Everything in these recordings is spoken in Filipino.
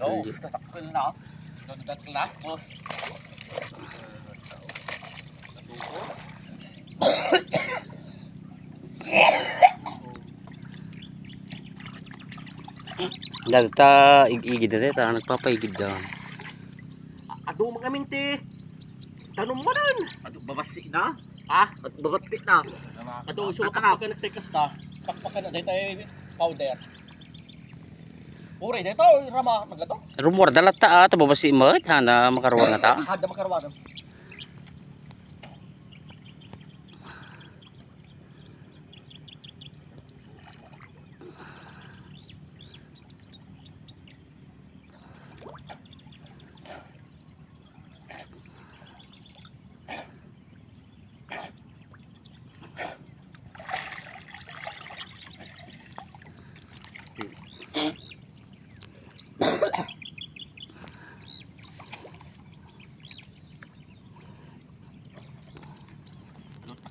Oo, tatakil na. Nagdatal na. Data igigid na ta nagpapaigid daw. Ado mga minti. Tanong mo nan. Ado babasi na. Ah, at babatik na. Ado usul pakpakan na tekas na. Pakpakan na dito powder. Uri dito rama magato. Rumor dalata ta babasi mo hana makaruwar nga ta. Hada makarwan.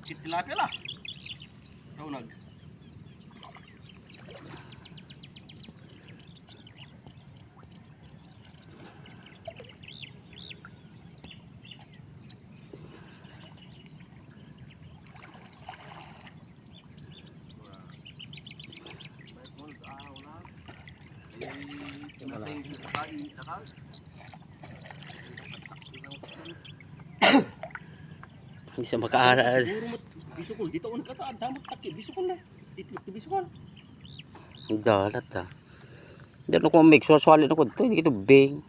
Takit tilapia lah. Taunag. Hindi sa makaara. Bisukol dito un kata damot takip bisukol na. Dito bisukol. Dalat ta. Hindi ko mix swali na ko to, hindi kito bing.